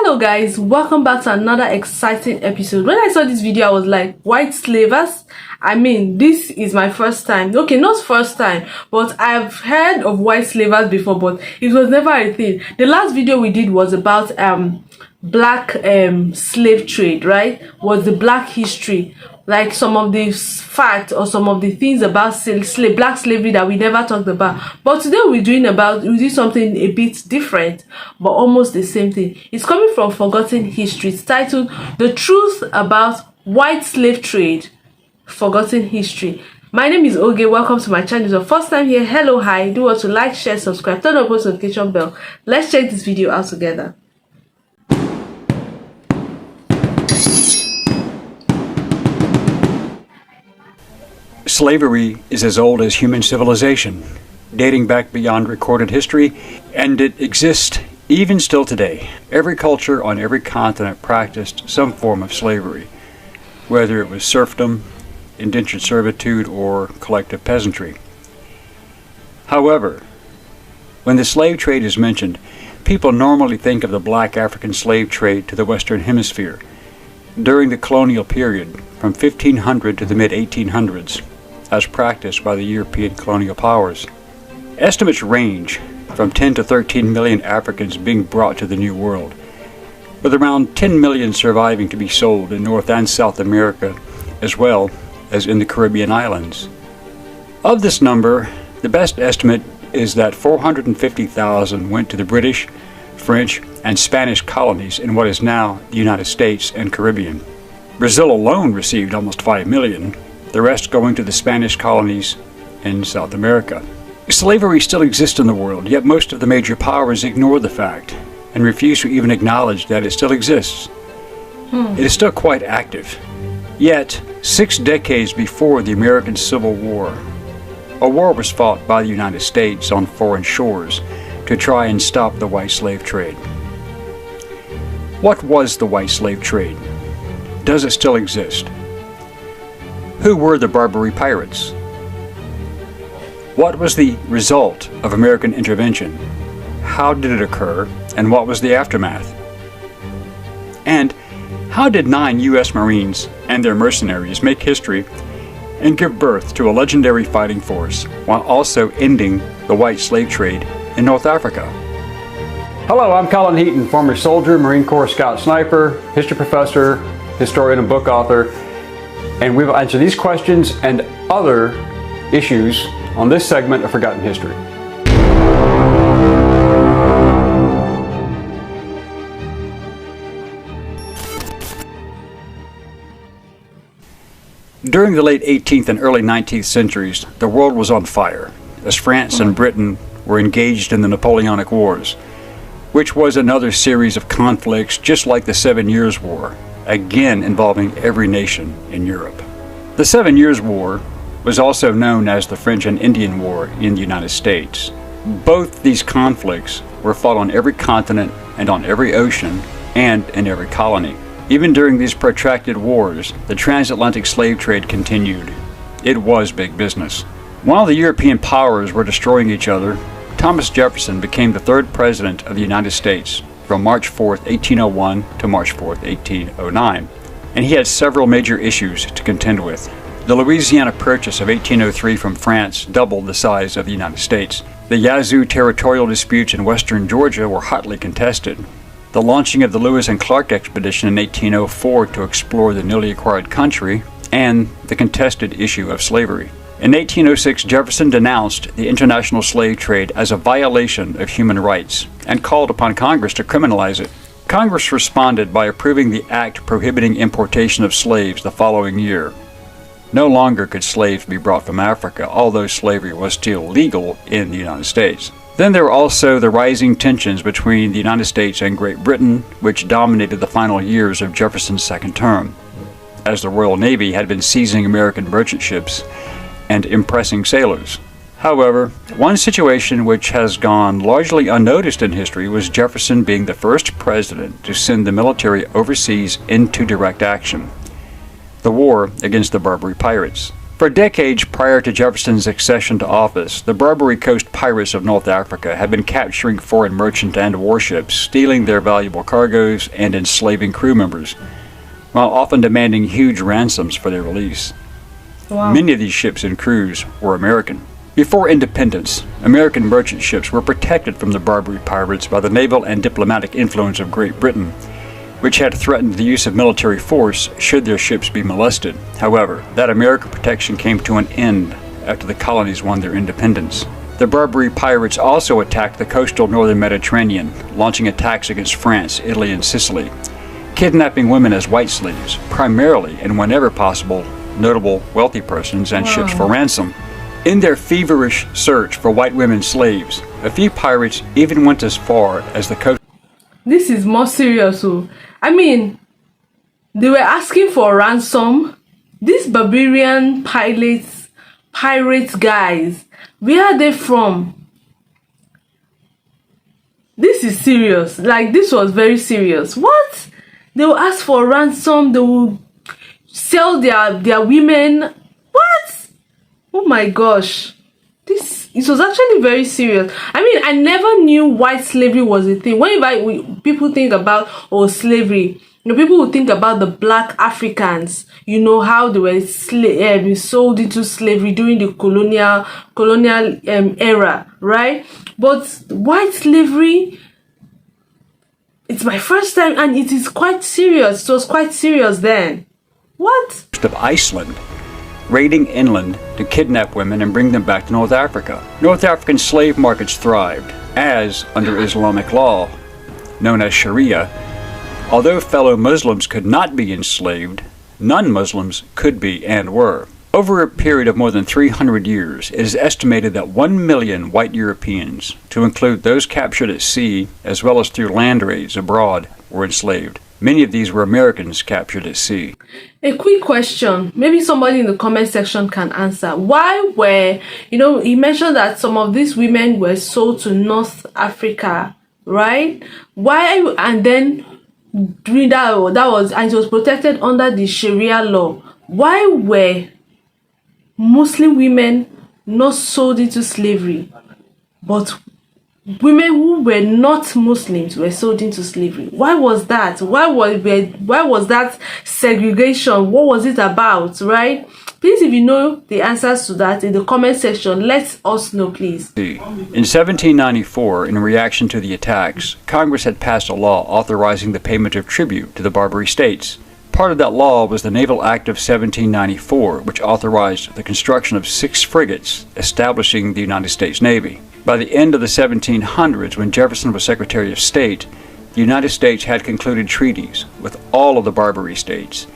Hello guys, welcome back to another exciting episode. When I saw this video, I was like, white slavers? I mean, this is my first time. Okay, not first time, but I've heard of white slavers before, but it was never a thing. The last video we did was about black slave trade, right? Was the black history, like some of the facts or some of the things about black slavery that we never talked about. But today we do something a bit different, but almost the same thing. It's coming from Forgotten History. It's titled The Truth About White Slave Trade, Forgotten History. My name is Oge. Welcome to my channel. It's your first time here. Hello, hi. Do want to like, share, subscribe, turn on post notification bell. Let's check this video out together. Slavery is as old as human civilization, dating back beyond recorded history, and it exists even still today. Every culture on every continent practiced some form of slavery, whether it was serfdom, indentured servitude, or collective peasantry. However, when the slave trade is mentioned, people normally think of the black African slave trade to the Western Hemisphere during the colonial period from 1500 to the mid-1800s, as practiced by the European colonial powers. Estimates range from 10 to 13 million Africans being brought to the New World, with around 10 million surviving to be sold in North and South America, as well as in the Caribbean islands. Of this number, the best estimate is that 450,000 went to the British, French, and Spanish colonies in what is now the United States and Caribbean. Brazil alone received almost 5 million, the rest going to the Spanish colonies in South America. Slavery still exists in the world, yet most of the major powers ignore the fact and refuse to even acknowledge that it still exists. It is still quite active. Yet, 6 decades before the American Civil War, a war was fought by the United States on foreign shores to try and stop the white slave trade. What was the white slave trade? Does it still exist? Who were the Barbary pirates? What was the result of American intervention? How did it occur, and what was the aftermath? And how did 9 U.S. Marines and their mercenaries make history and give birth to a legendary fighting force while also ending the white slave trade in North Africa? Hello, I'm Colin Heaton, former soldier, Marine Corps scout sniper, history professor, historian and book author, and we will answer these questions and other issues on this segment of Forgotten History. During the late 18th and early 19th centuries, the world was on fire, as France and Britain were engaged in the Napoleonic Wars, which was another series of conflicts just like the 7 Years' War, again involving every nation in Europe. The 7 Years' War was also known as the French and Indian War in the United States. Both these conflicts were fought on every continent and on every ocean and in every colony. Even during these protracted wars, the transatlantic slave trade continued. It was big business. While the European powers were destroying each other, Thomas Jefferson became the 3rd president of the United States from March 4, 1801 to March 4, 1809, and he had several major issues to contend with. The Louisiana Purchase of 1803 from France doubled the size of the United States. The Yazoo territorial disputes in western Georgia were hotly contested. The launching of the Lewis and Clark expedition in 1804 to explore the newly acquired country, and the contested issue of slavery. In 1806, Jefferson denounced the international slave trade as a violation of human rights and called upon Congress to criminalize it. Congress responded by approving the act prohibiting importation of slaves the following year. No longer could slaves be brought from Africa, although slavery was still legal in the United States. Then there were also the rising tensions between the United States and Great Britain, which dominated the final years of Jefferson's second term, as the Royal Navy had been seizing American merchant ships and impressing sailors. However, one situation which has gone largely unnoticed in history was Jefferson being the first president to send the military overseas into direct action, the war against the Barbary pirates. For decades prior to Jefferson's accession to office, the Barbary Coast pirates of North Africa had been capturing foreign merchant and warships, stealing their valuable cargoes, and enslaving crew members, while often demanding huge ransoms for their release. Wow. Many of these ships and crews were American. Before independence, American merchant ships were protected from the Barbary pirates by the naval and diplomatic influence of Great Britain, which had threatened the use of military force should their ships be molested. However, that American protection came to an end after the colonies won their independence. The Barbary pirates also attacked the coastal northern Mediterranean, launching attacks against France, Italy, and Sicily, kidnapping women as white slaves, primarily and whenever possible, notable wealthy persons and ships for ransom. In their feverish search for white women slaves, a few pirates even went as far as the coast. This is more serious. I mean, they were asking for ransom. These barbarian pirate guys, where are they from? This is serious. Like, this was very serious. What? They will ask for ransom. They will sell their women. What? Oh my gosh. It was actually very serious. I mean, I never knew white slavery was a thing. Whenever people think about slavery, people will think about the black Africans. How they were sold into slavery during the colonial era, right? But white slavery, it's my first time, and it is quite serious. It was quite serious then. What? Of Iceland, raiding inland to kidnap women and bring them back to North Africa. North African slave markets thrived, as, under Islamic law, known as Sharia, although fellow Muslims could not be enslaved, non-Muslims could be and were. Over a period of more than 300 years, it is estimated that 1 million white Europeans, to include those captured at sea as well as through land raids abroad, were enslaved. Many of these were Americans captured at sea. A quick question, maybe somebody in the comment section can answer. Why were, he mentioned that some of these women were sold to North Africa, right? Why, and then during that was, and it was protected under the Sharia law. Why were Muslim women not sold into slavery, but women who were not Muslims were sold into slavery? Why was that? Why was that segregation? What was it about, right? Please, if you know the answers to that in the comment section, let us know, please. In 1794, in reaction to the attacks, Congress had passed a law authorizing the payment of tribute to the Barbary states. Part of that law was the Naval Act of 1794, which authorized the construction of 6 frigates, establishing the United States Navy. By the end of the 1700s, when Jefferson was Secretary of State, the United States had concluded treaties with all of the Barbary states,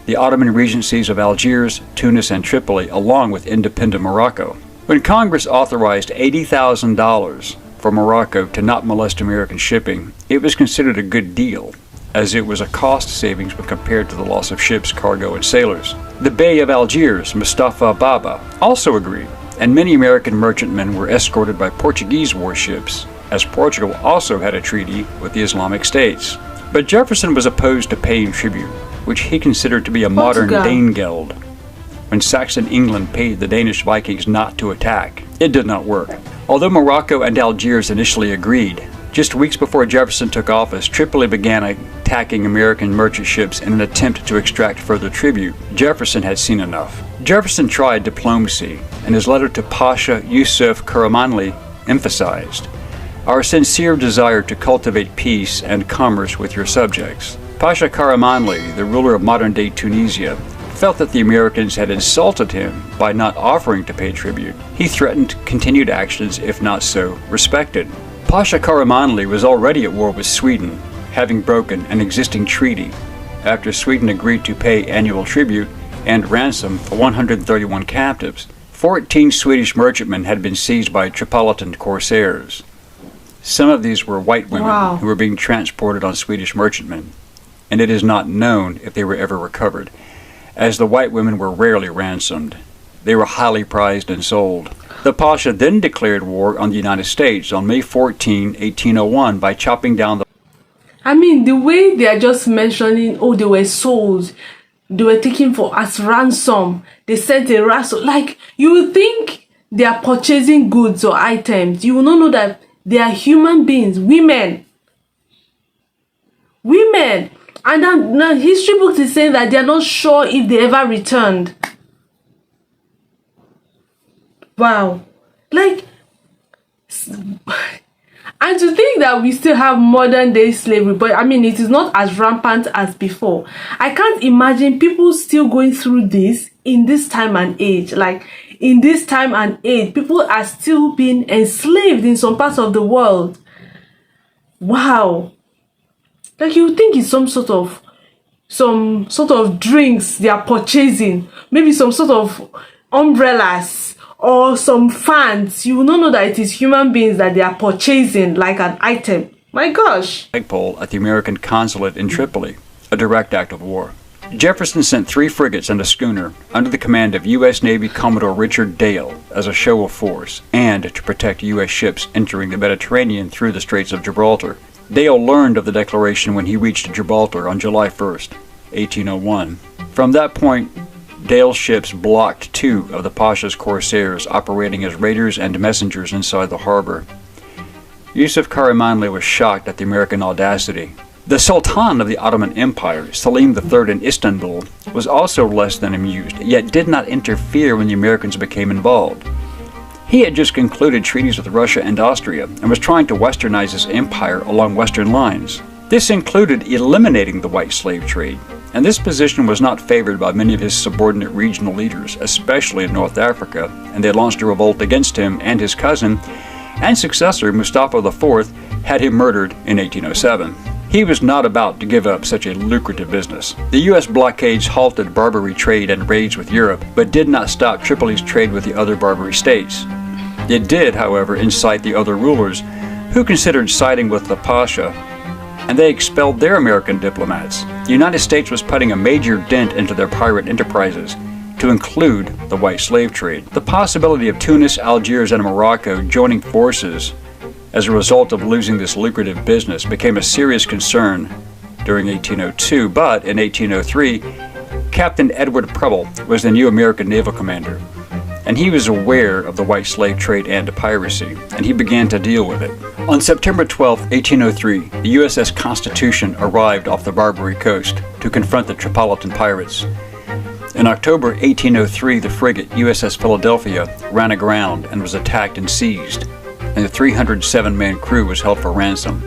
the Ottoman regencies of Algiers, Tunis, and Tripoli, along with independent Morocco. When Congress authorized $80,000 for Morocco to not molest American shipping, it was considered a good deal, as it was a cost savings when compared to the loss of ships, cargo, and sailors. The Bey of Algiers, Mustafa Baba, also agreed, and many American merchantmen were escorted by Portuguese warships, as Portugal also had a treaty with the Islamic states. But Jefferson was opposed to paying tribute, which he considered to be a modern Danegeld. When Saxon England paid the Danish Vikings not to attack, it did not work. Although Morocco and Algiers initially agreed, just weeks before Jefferson took office, Tripoli began attacking American merchant ships in an attempt to extract further tribute. Jefferson had seen enough. Jefferson tried diplomacy, and his letter to Pasha Yusuf Karamanli emphasized, "Our sincere desire to cultivate peace and commerce with your subjects." Pasha Karamanli, the ruler of modern-day Tunisia, felt that the Americans had insulted him by not offering to pay tribute. He threatened continued actions if not so respected. Pasha Karamanli was already at war with Sweden, having broken an existing treaty after Sweden agreed to pay annual tribute and ransom for 131 captives. 14 Swedish merchantmen had been seized by Tripolitan corsairs. Some of these were white women who were being transported on Swedish merchantmen, and it is not known if they were ever recovered, as the white women were rarely ransomed. They were highly prized and sold. The Pasha then declared war on the United States on May 14, 1801 by chopping down the... I mean, the way they are just mentioning, they were sold. they were taken for as ransom. They sent a ransom. Like, you would think they are purchasing goods or items. You will not know that they are human beings, women. And now history books is saying that they are not sure if they ever returned. Wow. Like, and to think that we still have modern day slavery, but I mean, it is not as rampant as before. I can't imagine people still going through this in this time and age. Like, in this time and age, people are still being enslaved in some parts of the world. Wow. Like, you would think it's some sort of drinks they are purchasing, maybe some sort of umbrellas or some fans. You will not know that it is human beings that they are purchasing like an item. My gosh. Flagpole at the American consulate in Tripoli, a direct act of war. Jefferson sent 3 frigates and a schooner under the command of U.S. Navy Commodore Richard Dale as a show of force and to protect U.S. ships entering the Mediterranean through the Straits of Gibraltar. Dale learned of the declaration when he reached Gibraltar on July 1st, 1801. From that point, Dale's ships blocked 2 of the Pasha's corsairs operating as raiders and messengers inside the harbor. Yusuf Karamanli was shocked at the American audacity. The Sultan of the Ottoman Empire, Selim III in Istanbul, was also less than amused, yet did not interfere when the Americans became involved. He had just concluded treaties with Russia and Austria and was trying to westernize his empire along Western lines. This included eliminating the white slave trade, and this position was not favored by many of his subordinate regional leaders, especially in North Africa, and they launched a revolt against him, and his cousin and successor Mustafa IV had him murdered in 1807. He was not about to give up such a lucrative business. The U.S. blockades halted Barbary trade and raids with Europe, but did not stop Tripoli's trade with the other Barbary states. It did, however, incite the other rulers, who considered siding with the Pasha, and they expelled their American diplomats. The United States was putting a major dent into their pirate enterprises, to include the white slave trade. The possibility of Tunis, Algiers, and Morocco joining forces as a result of losing this lucrative business became a serious concern during 1802, but in 1803, Captain Edward Preble was the new American naval commander, and he was aware of the white slave trade and piracy, and he began to deal with it. On September 12, 1803, the USS Constitution arrived off the Barbary coast to confront the Tripolitan pirates. In October 1803, the frigate USS Philadelphia ran aground and was attacked and seized, and the 307-man crew was held for ransom.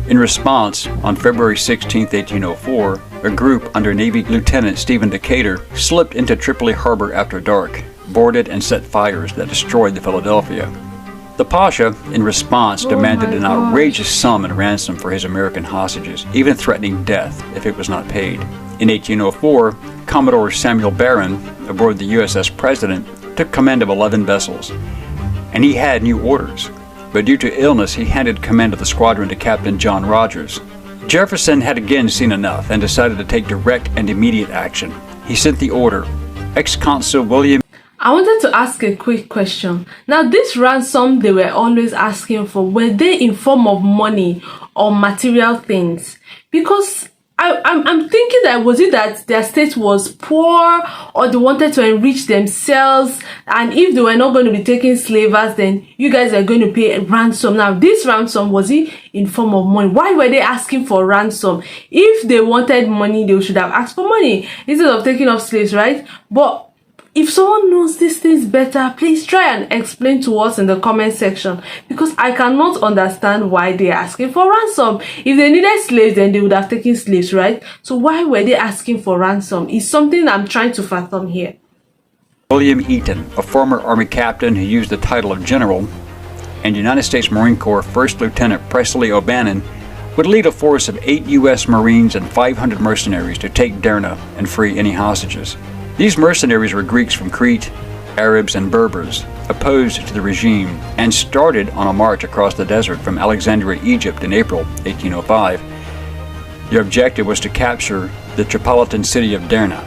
In response, on February 16, 1804, a group under Navy Lieutenant Stephen Decatur slipped into Tripoli harbor after dark, boarded and set fires that destroyed the Philadelphia. The Pasha, in response, demanded an outrageous sum in ransom for his American hostages, even threatening death if it was not paid. In 1804, Commodore Samuel Barron, aboard the USS President, took command of 11 vessels, and he had new orders. But due to illness, he handed command of the squadron to Captain John Rogers. Jefferson had again seen enough and decided to take direct and immediate action. He sent the order. Ex-Consul William I wanted to ask a quick question. Now, this ransom they were always asking for, were they in form of money or material things? Because I'm thinking that, was it that their state was poor, or they wanted to enrich themselves, and if they were not going to be taking slavers, then you guys are going to pay a ransom. Now, this ransom, was it in form of money? Why were they asking for ransom? If they wanted money, they should have asked for money instead of taking off slaves, right? But if someone knows these things better, please try and explain to us in the comment section, because I cannot understand why they're asking for ransom. If they needed slaves, then they would have taken slaves, right? So why were they asking for ransom? Is something I'm trying to fathom here. William Eaton, a former Army captain who used the title of general, and United States Marine Corps First Lieutenant Presley O'Bannon, would lead a force of 8 U.S. Marines and 500 mercenaries to take Derna and free any hostages. These mercenaries were Greeks from Crete, Arabs, and Berbers, opposed to the regime, and started on a march across the desert from Alexandria, Egypt in April 1805. Their objective was to capture the Tripolitan city of Derna.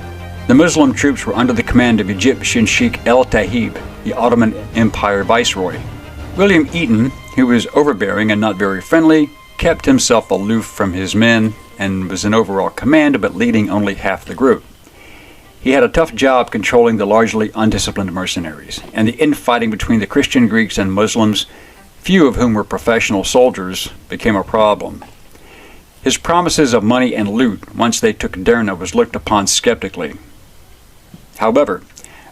The Muslim troops were under the command of Egyptian Sheikh El Tahib, the Ottoman Empire viceroy. William Eaton, who was overbearing and not very friendly, kept himself aloof from his men and was in overall command but leading only half the group. He had a tough job controlling the largely undisciplined mercenaries, and the infighting between the Christian Greeks and Muslims, few of whom were professional soldiers, became a problem. His promises of money and loot once they took Derna was looked upon skeptically. However,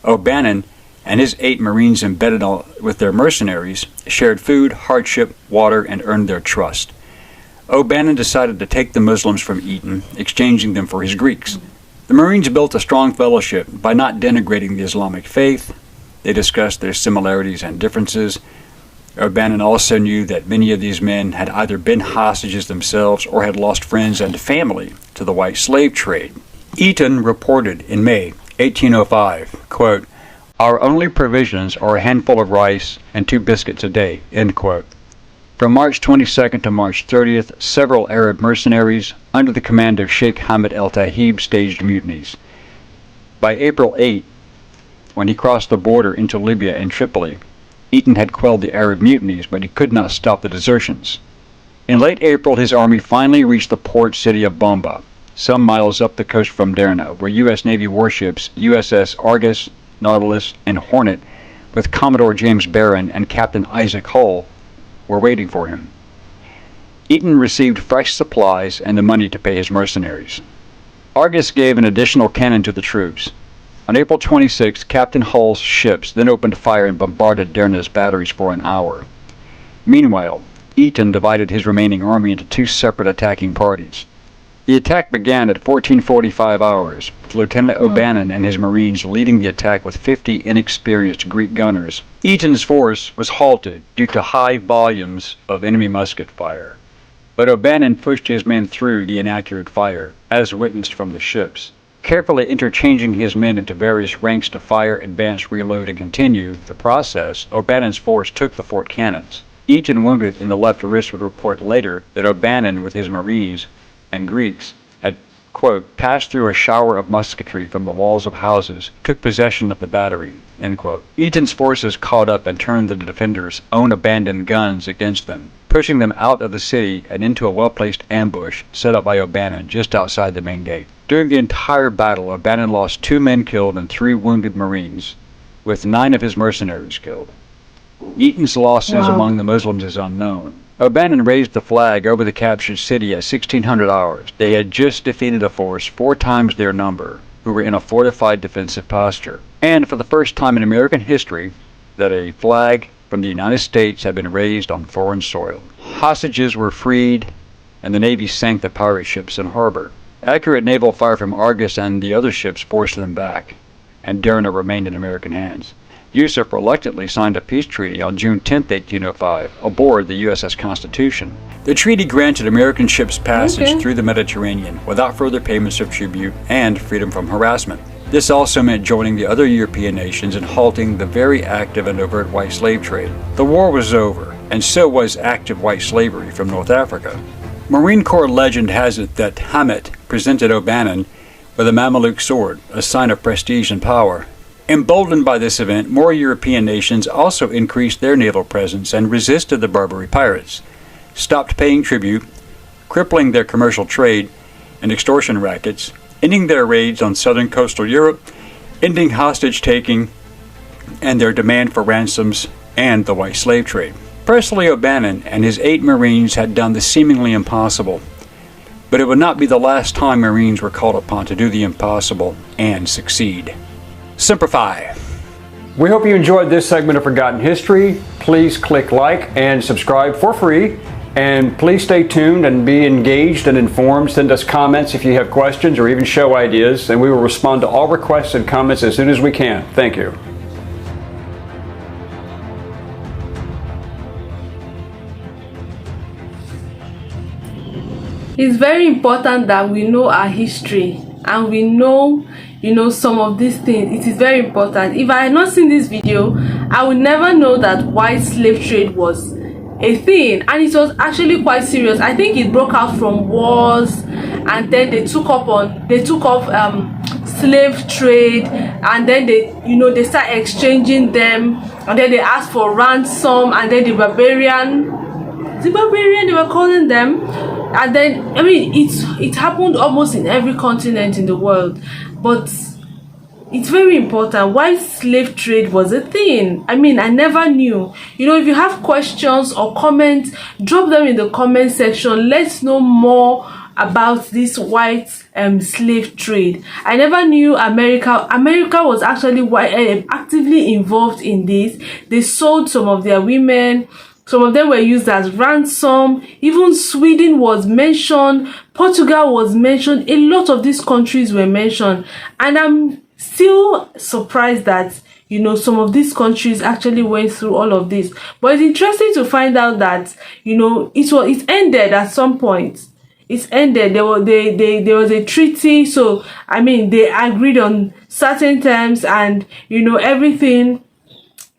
O'Bannon and his 8 Marines embedded with their mercenaries shared food, hardship, water, and earned their trust. O'Bannon decided to take the Muslims from Eton, exchanging them for his Greeks. The Marines built a strong fellowship by not denigrating the Islamic faith. They discussed their similarities and differences. O'Bannon also knew that many of these men had either been hostages themselves or had lost friends and family to the white slave trade. Eton reported in May 1805, quote, "Our only provisions are a handful of rice and 2 biscuits a day," end quote. From March 22nd to March 30th, several Arab mercenaries, under the command of Sheikh Hamid el-Tahib, staged mutinies. By April 8, when he crossed the border into Libya and Tripoli, Eton had quelled the Arab mutinies, but he could not stop the desertions. In late April, his army finally reached the port city of Bomba, some miles up the coast from Derna, where U.S. Navy warships USS Argus, Nautilus, and Hornet, with Commodore James Barron and Captain Isaac Hull, were waiting for him. Eton received fresh supplies and the money to pay his mercenaries. Argus gave an additional cannon to the troops. On April 26, Captain Hull's ships then opened fire and bombarded Derna's batteries for an hour. Meanwhile, Eton divided his remaining army into 2 separate attacking parties. The attack began at 14:45 hours, with Lieutenant O'Bannon and his Marines leading the attack with 50 inexperienced Greek gunners. Eton's force was halted due to high volumes of enemy musket fire, but O'Bannon pushed his men through the inaccurate fire, as witnessed from the ships. Carefully interchanging his men into various ranks to fire, advance, reload, and continue the process, O'Bannon's force took the fort cannons. Eton, wounded in the left wrist, would report later that O'Bannon, with his Marines and Greeks, had, quote, passed through a shower of musketry from the walls of houses, took possession of the battery, end quote. Eton's forces caught up and turned the defenders' own abandoned guns against them, pushing them out of the city and into a well-placed ambush set up by O'Bannon just outside the main gate. During the entire battle, O'Bannon lost 2 men killed and 3 wounded Marines, with 9 of his mercenaries killed. Eton's losses among the Muslims is unknown. O'Bannon raised the flag over the captured city at 1600 hours. They had just defeated a force 4 times their number, who were in a fortified defensive posture. And for the first time in American history, that a flag from the United States had been raised on foreign soil. Hostages were freed, and the Navy sank the pirate ships in harbor. Accurate naval fire from Argus and the other ships forced them back, and Derna remained in American hands. Yusuf reluctantly signed a peace treaty on June 10, 1805, aboard the USS Constitution. The treaty granted American ships passage through the Mediterranean without further payments of tribute and freedom from harassment. This also meant joining the other European nations in halting the very active and overt white slave trade. The war was over, and so was active white slavery from North Africa. Marine Corps legend has it that Hamet presented O'Bannon with a Mameluke sword, a sign of prestige and power. Emboldened by this event, more European nations also increased their naval presence and resisted the Barbary pirates, stopped paying tribute, crippling their commercial trade and extortion rackets, ending their raids on southern coastal Europe, ending hostage-taking and their demand for ransoms and the white slave trade. Presley O'Bannon and his 8 Marines had done the seemingly impossible, but it would not be the last time Marines were called upon to do the impossible and succeed. Semper Fi. We hope you enjoyed this segment of Forgotten History. Please click like and subscribe for free. And please stay tuned and be engaged and informed. Send us comments if you have questions or even show ideas, and we will respond to all requests and comments as soon as we can. Thank you. It's very important that we know our history and we know, some of these things. It is very important. If I had not seen this video, I would never know that white slave trade was a thing, and it was actually quite serious. I think it broke out from wars, and then they took off slave trade, and then they start exchanging them, and then they asked for ransom, and then the barbarian they were calling them. And then it happened almost in every continent in the world. But it's very important why slave trade was a thing. I mean, I never knew. You know, if you have questions or comments, drop them in the comment section. Let's know more about this white slave trade. I never knew America was actually actively involved in this. They sold some of their women. Some of them were used as ransom. Even Sweden was mentioned. Portugal was mentioned. A lot of these countries were mentioned. And I'm still surprised that, you know, some of these countries actually went through all of this. But it's interesting to find out that, you know, it ended at some point. It ended. There was a treaty. So, I mean, they agreed on certain terms and, you know, everything,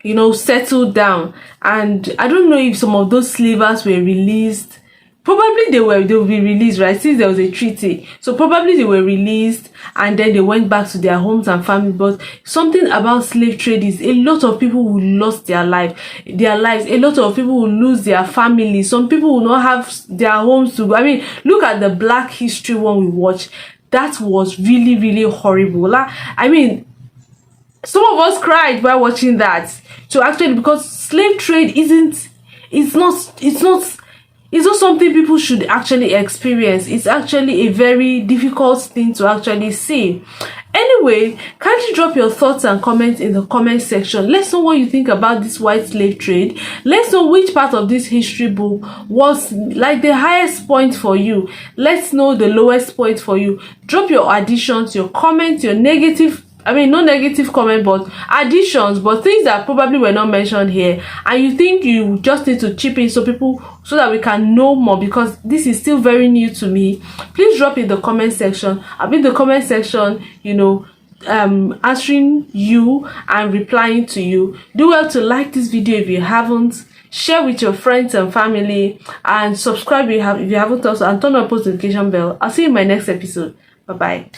you know, settled down. And I don't know if some of those slavers were released. Probably they'll be released, right? Since there was a treaty. So probably they were released and then they went back to their homes and family. But something about slave trade is a lot of people who lost their lives. A lot of people will lose their families. Some people will not have their homes to go. I mean, look at the Black History one we watched. That was really, really horrible. I mean, some of us cried while watching that. So actually, because slave trade it's not something people should actually experience. It's actually a very difficult thing to actually see. Anyway, kindly drop your thoughts and comments in the comment section. Let's know what you think about this white slave trade. Let's know which part of this history book was like the highest point for you. Let's know the lowest point for you. Drop your additions, your comments, your negative, I mean, no negative comment, but additions, but things that probably were not mentioned here, and you think you just need to chip in so that we can know more, because this is still very new to me. Please drop in the comment section. I'll be in the comment section, you know, answering you and replying to you. Do well to like this video if you haven't, share with your friends and family, and subscribe if you haven't also, and turn on post notification bell. I'll see you in my next episode. Bye bye.